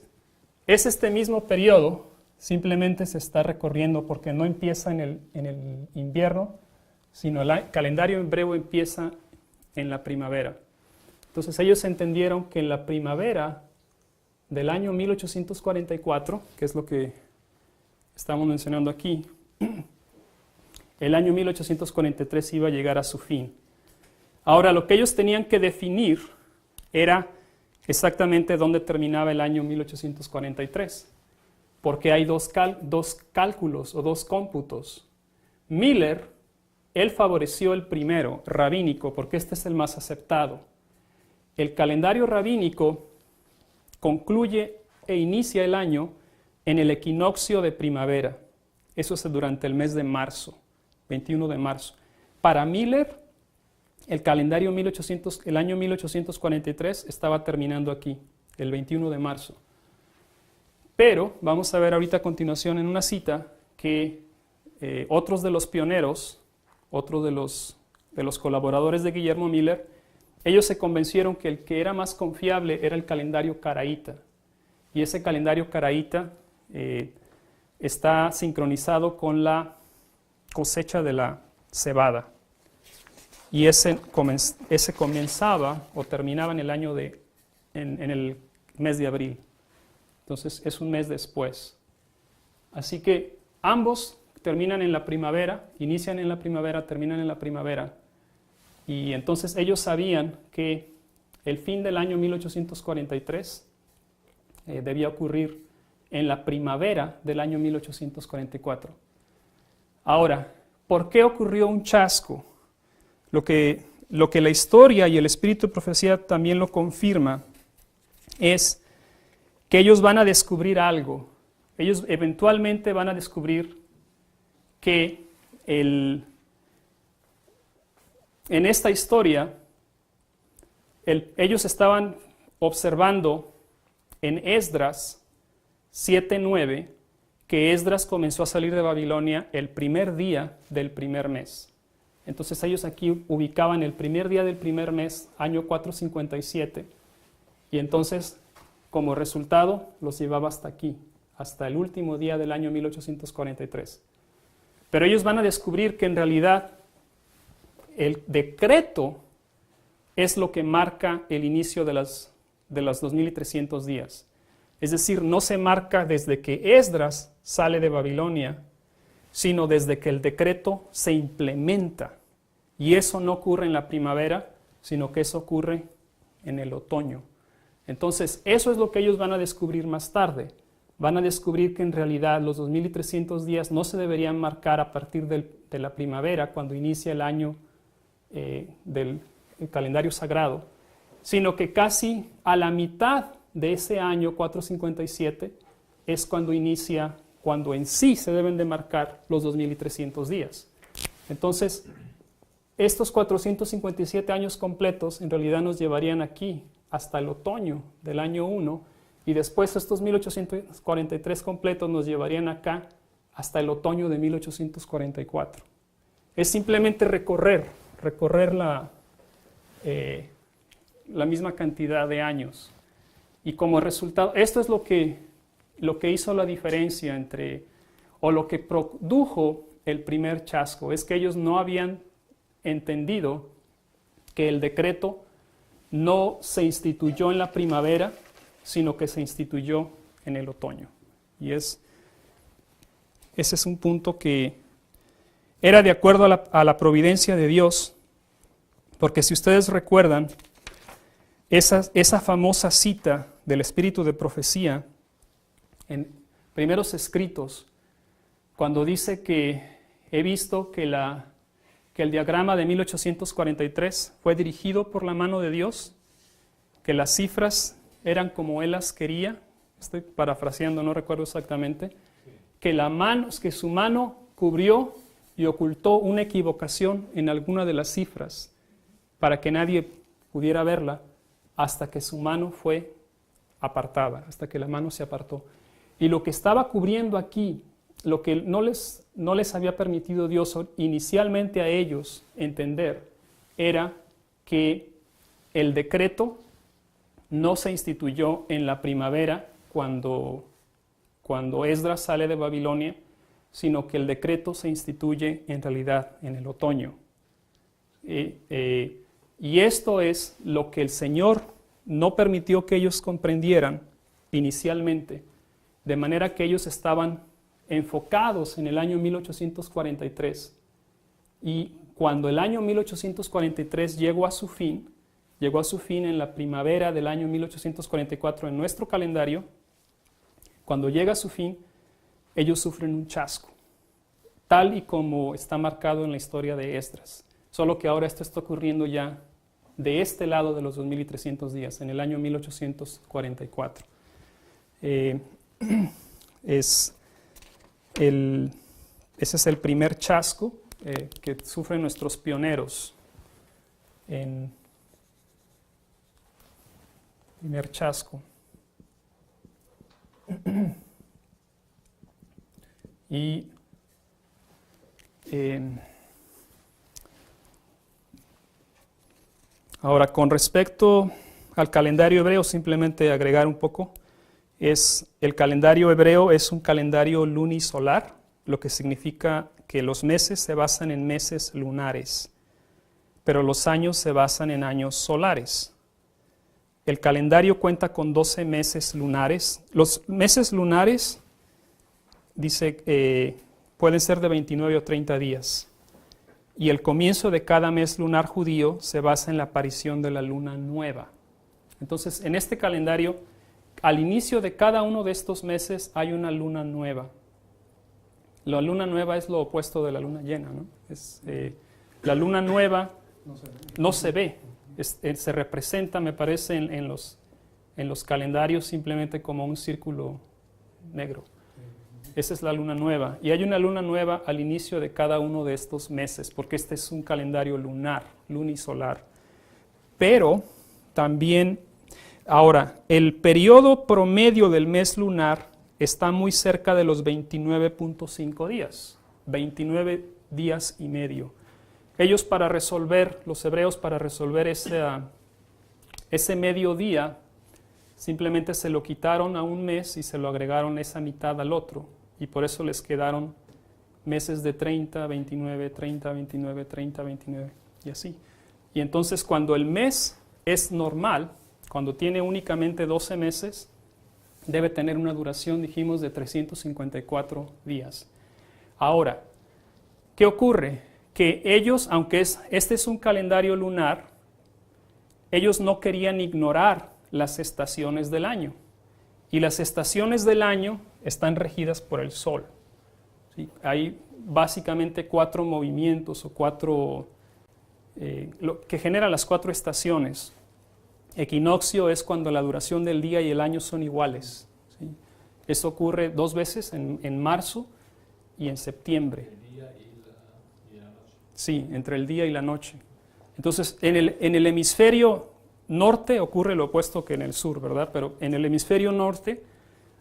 este mismo periodo, simplemente se está recorriendo porque no empieza en el invierno, sino el calendario hebreo empieza en la primavera. Entonces ellos entendieron que en la primavera del año 1844, que es lo que estamos mencionando aquí, el año 1843 iba a llegar a su fin. Ahora, lo que ellos tenían que definir era exactamente dónde terminaba el año 1843, porque hay dos cálculos o dos cómputos. Miller, él favoreció el primero, rabínico, porque este es el más aceptado. El calendario rabínico concluye e inicia el año en el equinoccio de primavera. Eso es durante el mes de marzo, 21 de marzo. Para Miller, el calendario el año 1843 estaba terminando aquí, el 21 de marzo. Pero vamos a ver ahorita a continuación en una cita que otros de los pioneros, otros de los colaboradores de Guillermo Miller, ellos se convencieron que el que era más confiable era el calendario caraíta. Y ese calendario caraíta está sincronizado con la cosecha de la cebada. Y ese comenzaba o terminaba en el año en el mes de abril. Entonces es un mes después. Así que ambos terminan en la primavera, inician en la primavera, terminan en la primavera. Y entonces ellos sabían que el fin del año 1843 debía ocurrir en la primavera del año 1844. Ahora, ¿por qué ocurrió un chasco? Lo que la historia y el espíritu de profecía también lo confirma es que ellos van a descubrir algo. Ellos eventualmente van a descubrir que en esta historia ellos estaban observando en Esdras 7:9 que Esdras comenzó a salir de Babilonia el primer día del primer mes. Entonces ellos aquí ubicaban el primer día del primer mes, año 457, y entonces como resultado los llevaba hasta aquí, hasta el último día del año 1843. Pero ellos van a descubrir que en realidad el decreto es lo que marca el inicio de los 2300 días. Es decir, no se marca desde que Esdras sale de Babilonia, sino desde que el decreto se implementa. Y eso no ocurre en la primavera, sino que eso ocurre en el otoño. Entonces, eso es lo que ellos van a descubrir más tarde. Van a descubrir que en realidad los 2300 días no se deberían marcar a partir de la primavera, cuando inicia el año del calendario sagrado, sino que casi a la mitad de ese año 457 es cuando inicia, cuando en sí se deben de marcar los 2300 días. Entonces, estos 457 años completos en realidad nos llevarían aquí hasta el otoño del año 1, y después estos 1843 completos nos llevarían acá hasta el otoño de 1844. Es simplemente recorrer la misma cantidad de años. Y como resultado, esto es lo que hizo la diferencia entre, o lo que produjo el primer chasco, es que ellos no habían entendido que el decreto no se instituyó en la primavera, sino que se instituyó en el otoño. Y ese es un punto que era de acuerdo a la providencia de Dios, porque si ustedes recuerdan, esa famosa cita del espíritu de profecía en primeros escritos, cuando dice que he visto que el diagrama de 1843 fue dirigido por la mano de Dios, que las cifras eran como Él las quería, estoy parafraseando, no recuerdo exactamente, que su mano cubrió y ocultó una equivocación en alguna de las cifras para que nadie pudiera verla, hasta que su mano fue apartada, hasta que la mano se apartó. Y lo que estaba cubriendo aquí, lo que no les había permitido Dios inicialmente a ellos entender, era que el decreto no se instituyó en la primavera cuando Esdras sale de Babilonia, sino que el decreto se instituye en realidad en el otoño. Y esto es lo que el Señor no permitió que ellos comprendieran inicialmente, de manera que ellos estaban enfocados en el año 1843 Y cuando el año 1843 llegó a su fin en la primavera del año 1844 en nuestro calendario, cuando llega a su fin, ellos sufren un chasco, tal y como está marcado en la historia de Esdras. Solo que ahora esto está ocurriendo ya de este lado de los 2300 días, en el año 1844. Ese es el primer chasco que sufren nuestros pioneros. Primer chasco. Y ahora, con respecto al calendario hebreo, simplemente agregar un poco, el calendario hebreo es un calendario lunisolar, lo que significa que los meses se basan en meses lunares, pero los años se basan en años solares. El calendario cuenta con 12 meses lunares. Los meses lunares, dice, pueden ser de 29 o 30 días. Y el comienzo de cada mes lunar judío se basa en la aparición de la luna nueva. Entonces, en este calendario, al inicio de cada uno de estos meses hay una luna nueva. La luna nueva es lo opuesto de la luna llena, ¿no? La luna nueva no se ve. Se representa, me parece, en los calendarios simplemente como un círculo negro. Esa es la luna nueva. Y hay una luna nueva al inicio de cada uno de estos meses, porque este es un calendario lunar, lunisolar. Pero también, ahora, el periodo promedio del mes lunar está muy cerca de los 29.5 días, 29 días y medio. Ellos los hebreos para resolver ese mediodía, simplemente se lo quitaron a un mes y se lo agregaron esa mitad al otro. Y por eso les quedaron meses de 30, 29, 30, 29, 30, 29 y así. Y entonces cuando el mes es normal, cuando tiene únicamente 12 meses, debe tener una duración, dijimos, de 354 días. Ahora, ¿qué ocurre? Que ellos, aunque este es un calendario lunar, ellos no querían ignorar las estaciones del año. Y las estaciones del año están regidas por el sol. ¿Sí? Hay básicamente 4 movimientos o lo que generan las 4 estaciones. Equinoccio es cuando la duración del día y el año son iguales. ¿Sí? Eso ocurre 2 veces, en marzo y en septiembre. Sí, entre el día y la noche. Entonces, en el hemisferio norte ocurre lo opuesto que en el sur, ¿verdad? Pero en el hemisferio norte,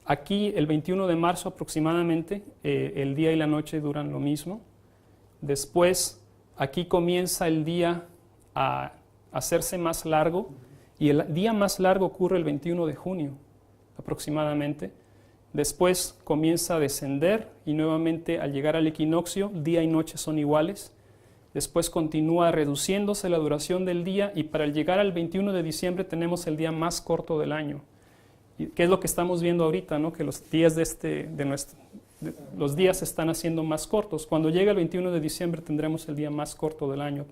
aquí el 21 de marzo aproximadamente, el día y la noche duran lo mismo. Después, aquí comienza el día a hacerse más largo, y el día más largo ocurre el 21 de junio aproximadamente. Después comienza a descender y nuevamente al llegar al equinoccio, día y noche son iguales. Después continúa reduciéndose la duración del día y para llegar al 21 de diciembre tenemos el día más corto del año. ¿Qué es lo que estamos viendo ahorita, ¿no? Que los días los días se están haciendo más cortos. Cuando llega el 21 de diciembre tendremos el día más corto del año.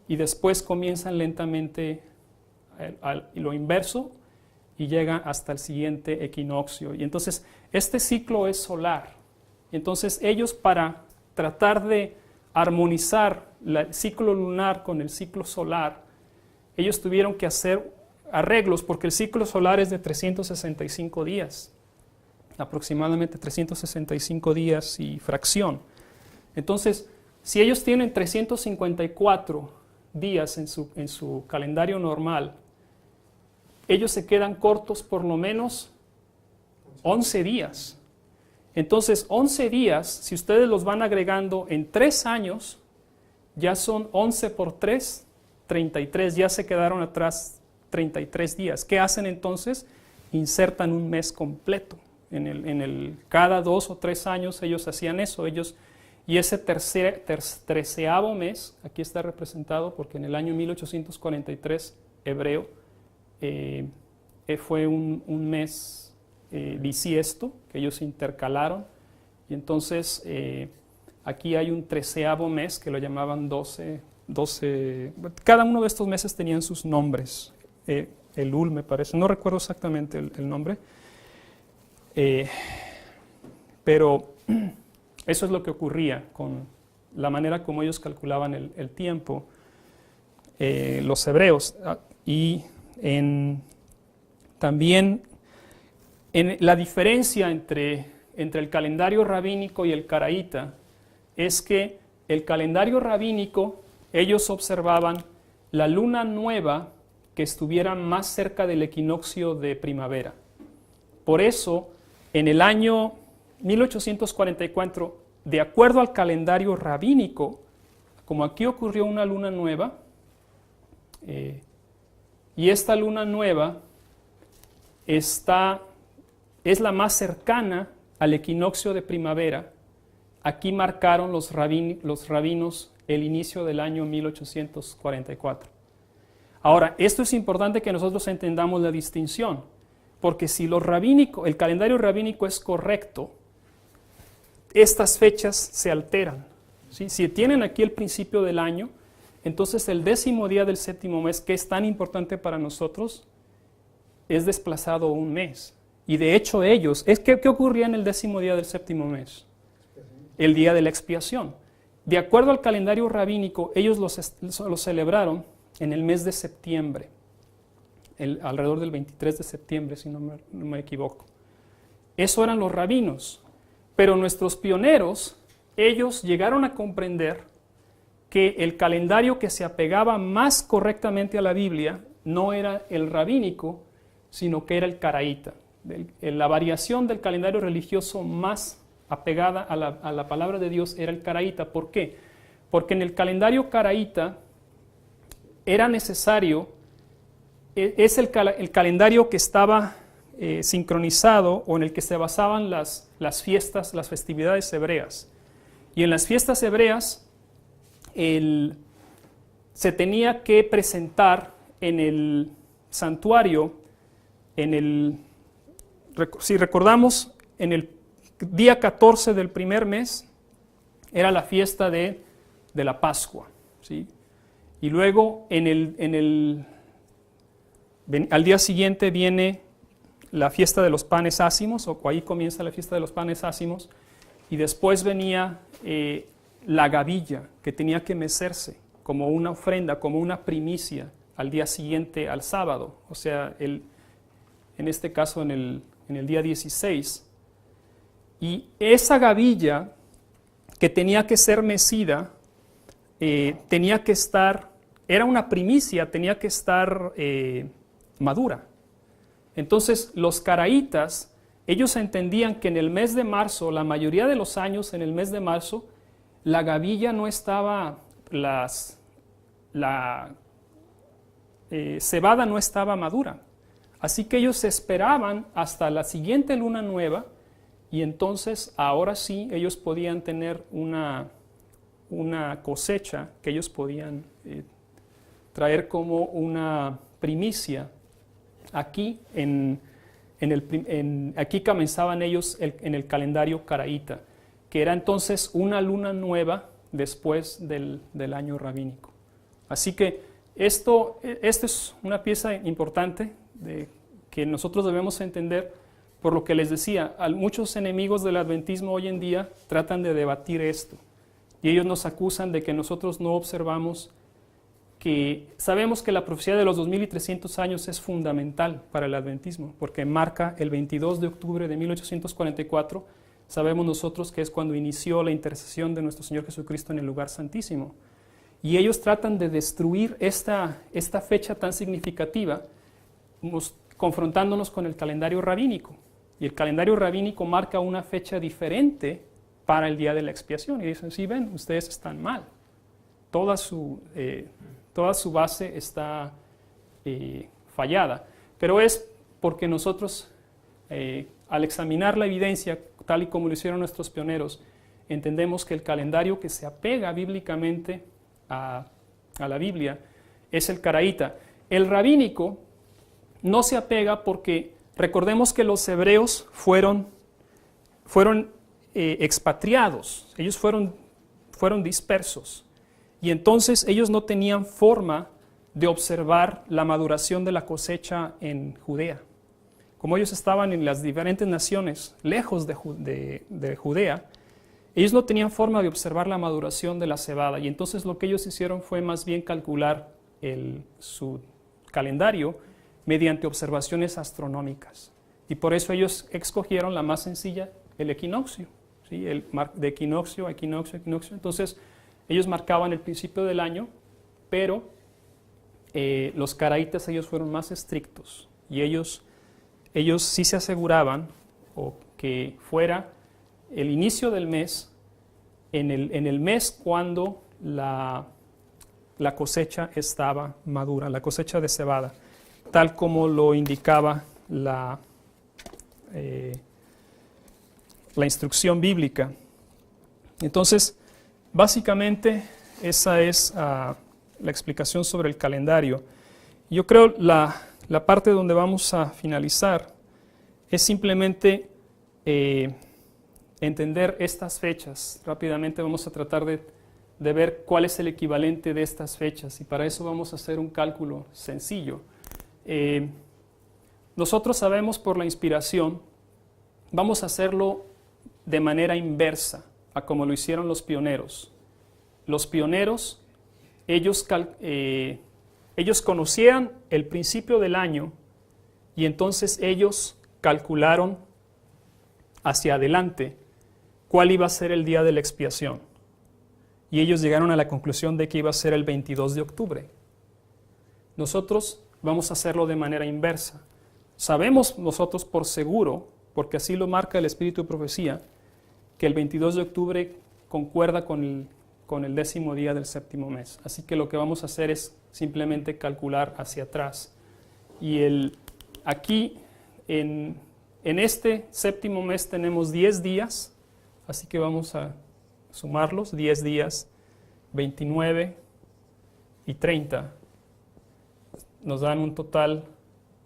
Y después comienzan lentamente lo inverso y llega hasta el siguiente equinoccio. Y entonces este ciclo es solar. Entonces ellos, para tratar de armonizar el ciclo lunar con el ciclo solar, ellos tuvieron que hacer arreglos porque el ciclo solar es de 365 días, aproximadamente 365 días y fracción. Entonces, si ellos tienen 354 días en su calendario normal, ellos se quedan cortos por lo menos 11 días. Entonces, 11 días, si ustedes los van agregando en 3 años, ya son 11 por 3, 33, ya se quedaron atrás 33 días. ¿Qué hacen entonces? Insertan un mes completo. Cada 2 o 3 años ellos hacían eso. Y ese treceavo mes, aquí está representado porque en el año 1843 hebreo, fue un mes bisiesto que ellos intercalaron, y entonces Aquí hay un 13º mes que lo llamaban 12. Cada uno de estos meses tenían sus nombres. Elul, me parece, no recuerdo exactamente el nombre. Pero eso es lo que ocurría con la manera como ellos calculaban el tiempo, los hebreos. Y también en la diferencia entre el calendario rabínico y el caraíta es que el calendario rabínico, ellos observaban la luna nueva que estuviera más cerca del equinoccio de primavera. Por eso, en el año 1844, de acuerdo al calendario rabínico, como aquí ocurrió una luna nueva, y esta luna nueva es la más cercana al equinoccio de primavera, aquí marcaron los rabinos el inicio del año 1844. Ahora, esto es importante que nosotros entendamos la distinción, porque si el calendario rabínico es correcto, estas fechas se alteran, ¿sí? Si tienen aquí el principio del año, entonces el 10º día del 7º mes, que es tan importante para nosotros, es desplazado un mes. Y de hecho ¿qué ocurría en el 10º día del 7º mes? El día de la expiación. De acuerdo al calendario rabínico, ellos lo celebraron en el mes de septiembre, alrededor del 23 de septiembre, si no me equivoco. Eso eran los rabinos. Pero nuestros pioneros, ellos llegaron a comprender que el calendario que se apegaba más correctamente a la Biblia no era el rabínico, sino que era el caraíta. La variación del calendario religioso más apegada a la palabra de Dios era el caraíta. ¿Por qué? Porque en el calendario caraíta era necesario, es el calendario que estaba sincronizado o en el que se basaban las fiestas, las festividades hebreas. Y en las fiestas hebreas se tenía que presentar en el santuario, si recordamos, en el día 14 del primer mes era la fiesta de la Pascua, ¿sí? Y luego al día siguiente viene la fiesta de los panes ácimos, o ahí comienza la fiesta de los panes ácimos, y después venía la gavilla, que tenía que mecerse como una ofrenda, como una primicia al día siguiente, al sábado, o sea, en este caso en el día 16. Y esa gavilla que tenía que ser mecida, tenía que estar, era una primicia, tenía que estar madura. Entonces, los caraítas, ellos entendían que en el mes de marzo, la mayoría de los años, en el mes de marzo, la gavilla no estaba, la cebada no estaba madura. Así que ellos esperaban hasta la siguiente luna nueva y entonces, ahora sí, ellos podían tener una cosecha que ellos podían traer como una primicia. Aquí, aquí comenzaban ellos en el calendario caraíta, que era entonces una luna nueva después del año rabínico. Así que esto es una pieza importante que nosotros debemos entender, por lo que les decía, muchos enemigos del adventismo hoy en día tratan de debatir esto, y ellos nos acusan de que nosotros no observamos que sabemos que la profecía de los 2300 años es fundamental para el adventismo, porque marca el 22 de octubre de 1844, sabemos nosotros que es cuando inició la intercesión de nuestro Señor Jesucristo en el lugar santísimo. Y ellos tratan de destruir esta fecha tan significativa, confrontándonos con el calendario rabínico. Y el calendario rabínico marca una fecha diferente para el día de la expiación. Y dicen, sí, ven, ustedes están mal. Toda su base está fallada. Pero es porque nosotros, al examinar la evidencia, tal y como lo hicieron nuestros pioneros, entendemos que el calendario que se apega bíblicamente a la Biblia es el caraíta. El rabínico no se apega porque recordemos que los hebreos fueron expatriados. Ellos fueron fueron dispersos. Y entonces ellos no tenían forma de observar la maduración de la cosecha en Judea. Como ellos estaban en las diferentes naciones, lejos de Judea, ellos no tenían forma de observar la maduración de la cebada. Y entonces lo que ellos hicieron fue más bien calcular su calendario mediante observaciones astronómicas. Y por eso ellos escogieron la más sencilla, el equinoccio, ¿sí? De equinoccio a equinoccio a equinoccio. Entonces, ellos marcaban el principio del año, pero los caraítas, ellos fueron más estrictos. Y ellos sí se aseguraban que fuera el inicio del mes, en el mes cuando la cosecha estaba madura, la cosecha de cebada, tal como lo indicaba la instrucción bíblica. Entonces, básicamente, esa es la explicación sobre el calendario. Yo creo la parte donde vamos a finalizar es simplemente entender estas fechas. Rápidamente vamos a tratar de ver cuál es el equivalente de estas fechas, y para eso vamos a hacer un cálculo sencillo. Nosotros sabemos por la inspiración, vamos a hacerlo de manera inversa a como lo hicieron los pioneros. Los pioneros, ellos conocían el principio del año y entonces ellos calcularon hacia adelante cuál iba a ser el día de la expiación. Y ellos llegaron a la conclusión de que iba a ser el 22 de octubre. Nosotros vamos a hacerlo de manera inversa. Sabemos nosotros por seguro, porque así lo marca el Espíritu de Profecía, que el 22 de octubre concuerda con el 10º día del séptimo mes. Así que lo que vamos a hacer es simplemente calcular hacia atrás. Y aquí, en este séptimo mes tenemos 10 días, así que vamos a sumarlos, 10 días, 29 y 30, nos dan un total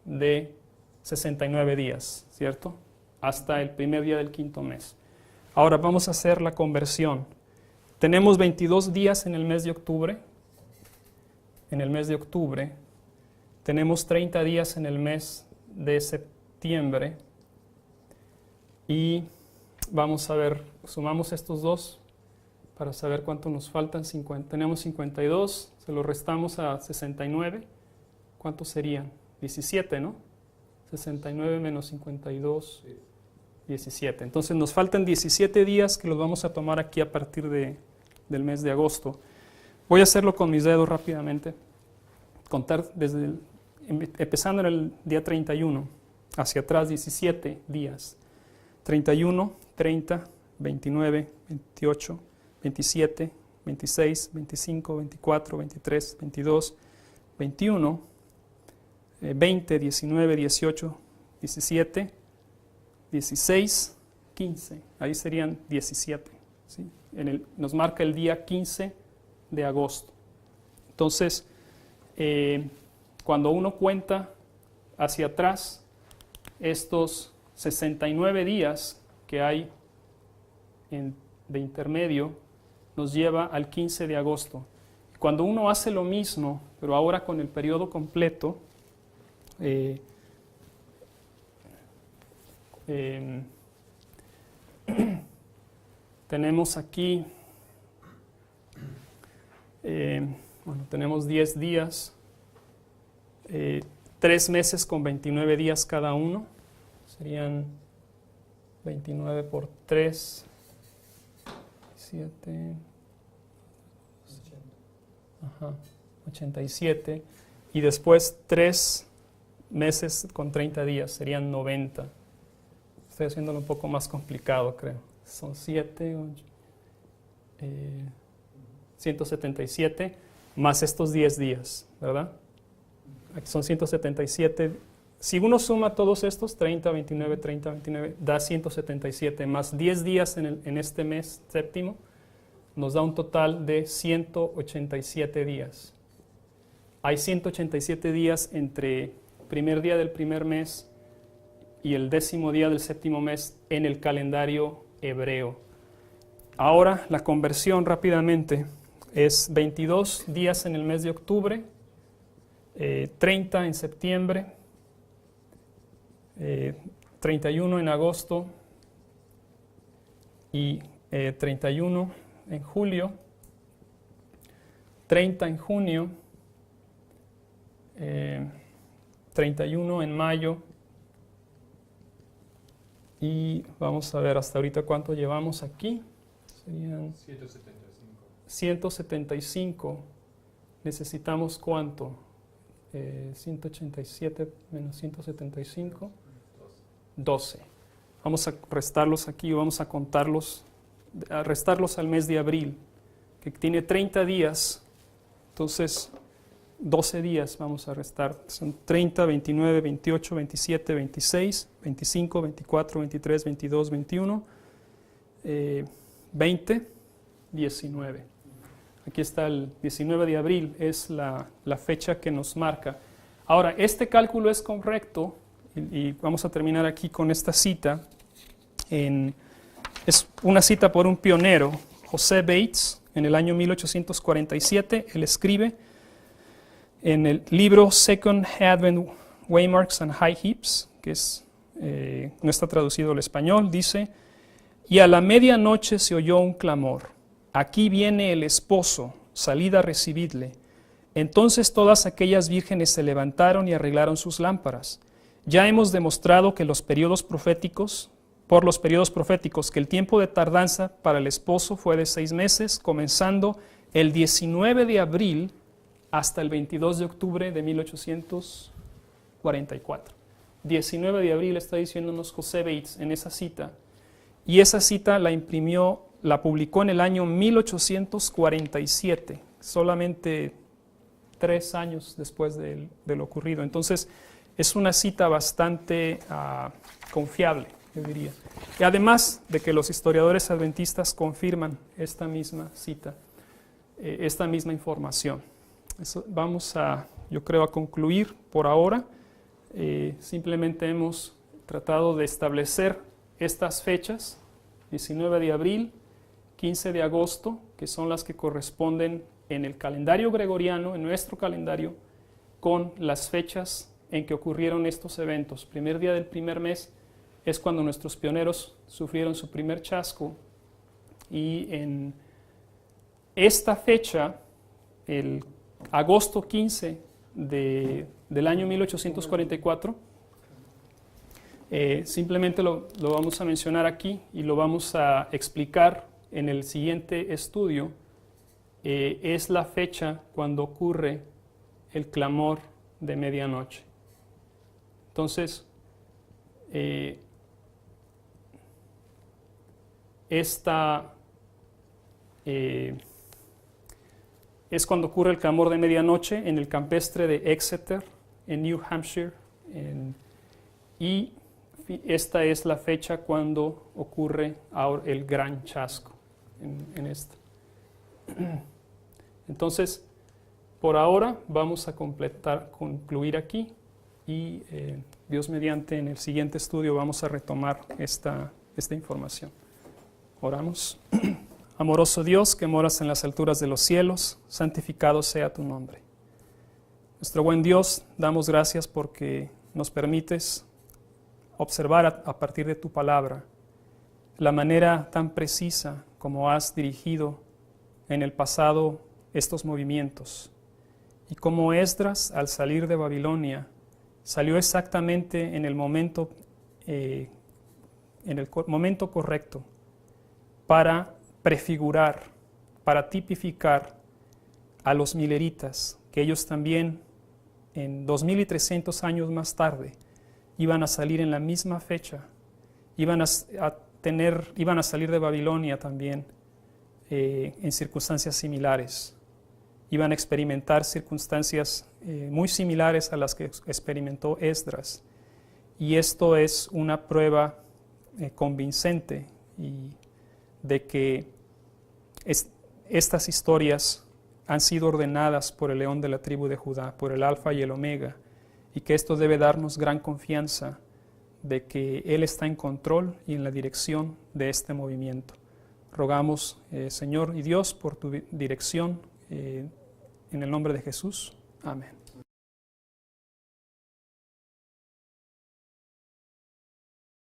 de 69 días, ¿cierto? Hasta el primer día del quinto mes. Ahora vamos a hacer la conversión. Tenemos 22 días en el mes de octubre. En el mes de octubre. Tenemos 30 días en el mes de septiembre. Y vamos a ver, sumamos estos dos para saber cuánto nos faltan. Tenemos 52, se lo restamos a 69. ¿Cuántos serían? 17, ¿no? 69 menos 52, 17. Entonces nos faltan 17 días que los vamos a tomar aquí a partir del mes de agosto. Voy a hacerlo con mis dedos rápidamente. Contar empezando en el día 31, hacia atrás 17 días. 31, 30, 29, 28, 27, 26, 25, 24, 23, 22, 21, 20, 19, 18, 17, 16, 15. Ahí serían 17. ¿Sí? Nos marca el día 15 de agosto. Entonces, cuando uno cuenta hacia atrás, estos 69 días que hay de intermedio nos lleva al 15 de agosto. Cuando uno hace lo mismo, pero ahora con el periodo completo, tenemos aquí, tenemos 10 días, 3 meses con 29 días cada uno, serían 29 por 3, 7, 87, y después 3 meses con 30 días, serían 90. Estoy haciéndolo un poco más complicado, creo. Son 177 más estos 10 días, ¿verdad? Aquí son 177. Si uno suma todos estos, 30, 29, 30, 29, da 177, más 10 días en este mes séptimo, nos da un total de 187 días. Hay 187 días entre el primer día del primer mes y el 10º día del séptimo mes en el calendario hebreo. Ahora la conversión rápidamente es 22 días en el mes de octubre, 30 en septiembre, 31 en agosto y 31 en julio, 30 en junio, 31 en mayo y vamos a ver hasta ahorita cuánto llevamos aquí. Serían 175. ¿Necesitamos cuánto? 187 menos 175. 12. Vamos a restarlos aquí, vamos a contarlos, a restarlos al mes de abril, que tiene 30 días. Entonces, 12 días vamos a restar. Son 30, 29, 28, 27, 26, 25, 24, 23, 22, 21, 20, 19. Aquí está el 19 de abril, es la fecha que nos marca. Ahora, este cálculo es correcto, y vamos a terminar aquí con esta cita. Es una cita por un pionero, José Bates, en el año 1847. Él escribe en el libro Second Advent Waymarks and High Heaps, que no está traducido al español, dice: y a la medianoche se oyó un clamor: aquí viene el esposo, salid a recibidle. Entonces todas aquellas vírgenes se levantaron y arreglaron sus lámparas. Ya hemos demostrado que por los periodos proféticos, que el tiempo de tardanza para el esposo fue de 6 meses, comenzando el 19 de abril hasta el 22 de octubre de 1844. 19 de abril está diciéndonos José Bates en esa cita. Y esa cita la publicó en el año 1847, solamente 3 años después de lo ocurrido. Entonces, es una cita bastante confiable, yo diría. Y además de que los historiadores adventistas confirman esta misma cita, esta misma información. Vamos yo creo, a concluir por ahora. Simplemente hemos tratado de establecer estas fechas: 19 de abril, 15 de agosto, que son las que corresponden en el calendario gregoriano, en nuestro calendario, con las fechas en que ocurrieron estos eventos. Primer día del primer mes es cuando nuestros pioneros sufrieron su primer chasco, y en esta fecha, el agosto 15 del año 1844, simplemente lo vamos a mencionar aquí y lo vamos a explicar en el siguiente estudio. Es la fecha cuando ocurre el clamor de medianoche. Entonces, esta es cuando ocurre el clamor de medianoche en el campestre de Exeter, en New Hampshire, y esta es la fecha cuando ocurre el gran chasco en esto. Entonces, por ahora vamos a concluir aquí, y Dios mediante en el siguiente estudio vamos a retomar esta información. Oramos. Amoroso Dios, que moras en las alturas de los cielos, santificado sea tu nombre. Nuestro buen Dios, damos gracias porque nos permites observar a partir de tu palabra la manera tan precisa como has dirigido en el pasado estos movimientos, y cómo Esdras, al salir de Babilonia, salió exactamente en el momento correcto para prefigurar, para tipificar a los mileritas, que ellos también en 2300 años más tarde iban a salir en la misma fecha, iban a salir de Babilonia también en circunstancias similares, iban a experimentar circunstancias muy similares a las que experimentó Esdras. Y esto es una prueba convincente de que estas historias han sido ordenadas por el león de la tribu de Judá, por el Alfa y el Omega, y que esto debe darnos gran confianza de que Él está en control y en la dirección de este movimiento. rogamos, Señor y Dios, por tu dirección, en el nombre de Jesús. Amén.